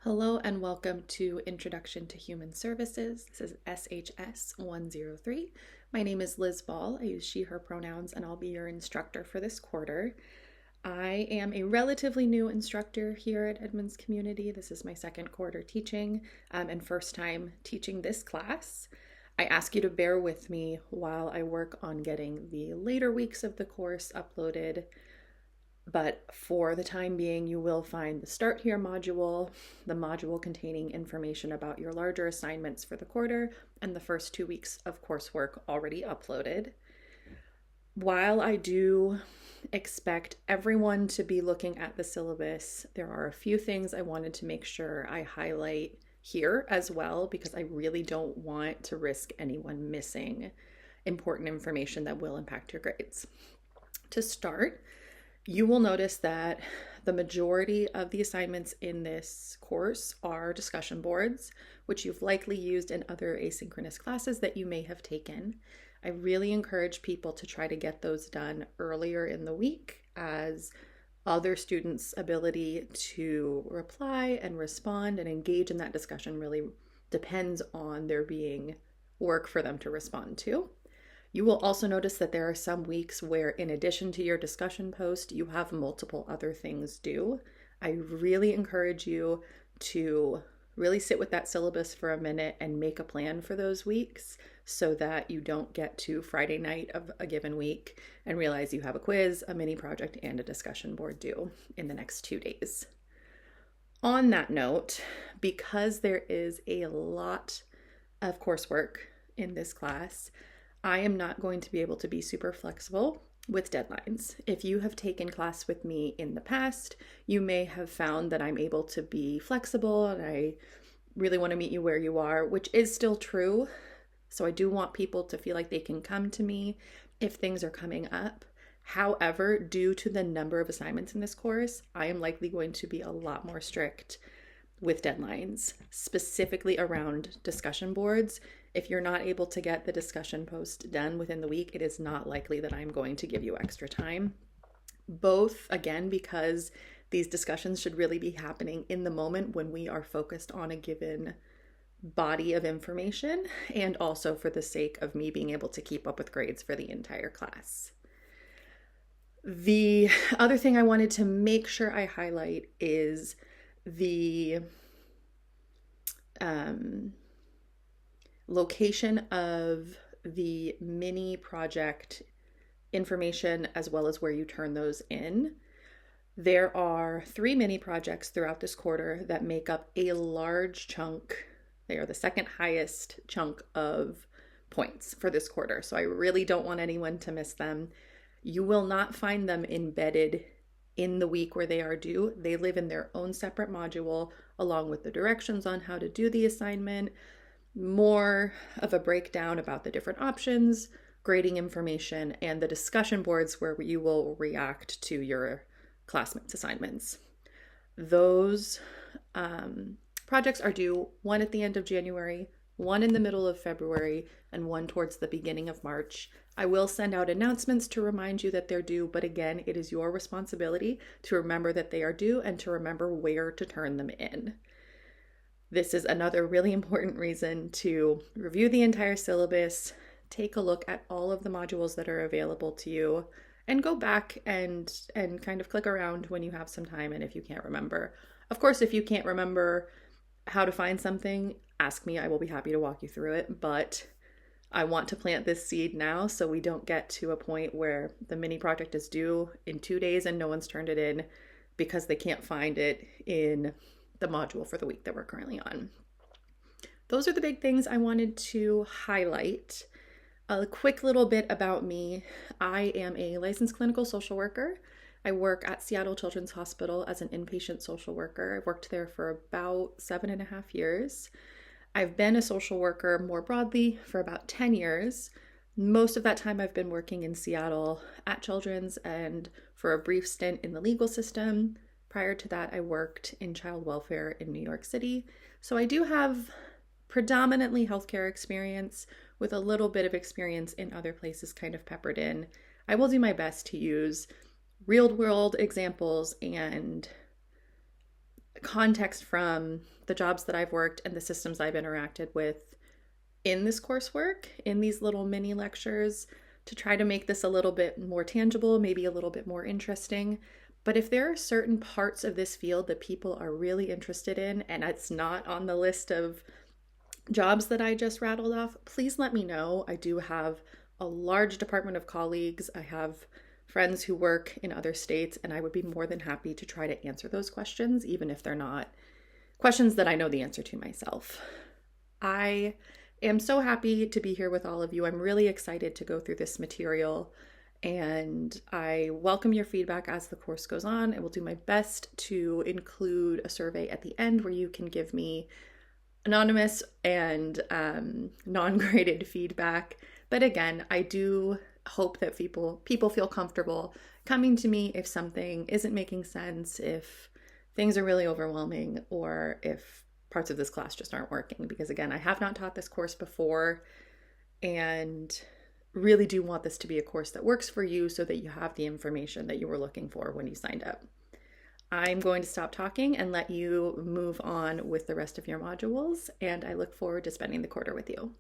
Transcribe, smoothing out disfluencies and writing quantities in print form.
Hello and welcome to Introduction to Human Services. This is SHS 103. My name is Liz Ball. I use she, her pronouns, and I'll be your instructor for this quarter. I am a relatively new instructor here at Edmonds Community. This is my second quarter teaching and first time teaching this class. I ask you to bear with me while I work on getting the later weeks of the course uploaded. But for the time being, you will find the Start Here module, the module containing information about your larger assignments for the quarter, and the first 2 weeks of coursework already uploaded. While I do expect everyone to be looking at the syllabus, there are a few things I wanted to make sure I highlight here as well, because I really don't want to risk anyone missing important information that will impact your grades. To start, you will notice that the majority of the assignments in this course are discussion boards, which you've likely used in other asynchronous classes that you may have taken. I really encourage people to try to get those done earlier in the week, as other students' ability to reply and respond and engage in that discussion really depends on there being work for them to respond to. You will also notice that there are some weeks where, in addition to your discussion post, you have multiple other things due. I really encourage you to really sit with that syllabus for a minute and make a plan for those weeks so that you don't get to Friday night of a given week and realize you have a quiz, a mini project, and a discussion board due in the next 2 days. On that note, because there is a lot of coursework in this class, I am not going to be able to be super flexible with deadlines. If you have taken class with me in the past, you may have found that I'm able to be flexible and I really want to meet you where you are, which is still true. So I do want people to feel like they can come to me if things are coming up. However, due to the number of assignments in this course, I am likely going to be a lot more strict with deadlines, specifically around discussion boards. If you're not able to get the discussion post done within the week, it is not likely that I'm going to give you extra time. Both, again, because these discussions should really be happening in the moment when we are focused on a given body of information, and also for the sake of me being able to keep up with grades for the entire class. The other thing I wanted to make sure I highlight is the location of the mini project information, as well as where you turn those in. There are 3 mini projects throughout this quarter that make up a large chunk. They are the second highest chunk of points for this quarter, so I really don't want anyone to miss them. You will not find them embedded in the week where they are due. They live in their own separate module, along with the directions on how to do the assignment, more of a breakdown about the different options, grading information, and the discussion boards where you will react to your classmates' assignments. Those projects are due, one at the end of January, one in the middle of February, and one towards the beginning of March. I will send out announcements to remind you that they're due, but again, it is your responsibility to remember that they are due and to remember where to turn them in. This is another really important reason to review the entire syllabus, take a look at all of the modules that are available to you, and go back and kind of click around when you have some time and if you can't remember. Of course, if you can't remember how to find something, ask me. I will be happy to walk you through it, but I want to plant this seed now so we don't get to a point where the mini project is due in 2 days and no one's turned it in because they can't find it in the module for the week that we're currently on. Those are the big things I wanted to highlight. A quick little bit about me. I am a licensed clinical social worker. I work at Seattle Children's Hospital as an inpatient social worker. I've worked there for about 7.5 years. I've been a social worker more broadly for about 10 years. Most of that time I've been working in Seattle at Children's and for a brief stint in the legal system. Prior to that, I worked in child welfare in New York City. So I do have predominantly healthcare experience with a little bit of experience in other places kind of peppered in. I will do my best to use real world examples and context from the jobs that I've worked and the systems I've interacted with in this coursework, in these little mini lectures, to try to make this a little bit more tangible, maybe a little bit more interesting. But if there are certain parts of this field that people are really interested in and it's not on the list of jobs that I just rattled off, please let me know. I do have a large department of colleagues. I have friends who work in other states, and I would be more than happy to try to answer those questions, even if they're not questions that I know the answer to myself. I am so happy to be here with all of you. I'm really excited to go through this material, and I welcome your feedback as the course goes on. I will do my best to include a survey at the end where you can give me anonymous and non-graded feedback. But again, I do hope that people feel comfortable coming to me if something isn't making sense, if things are really overwhelming, or if parts of this class just aren't working. Because again, I have not taught this course before and really do want this to be a course that works for you so that you have the information that you were looking for when you signed up. I'm going to stop talking and let you move on with the rest of your modules, and I look forward to spending the quarter with you.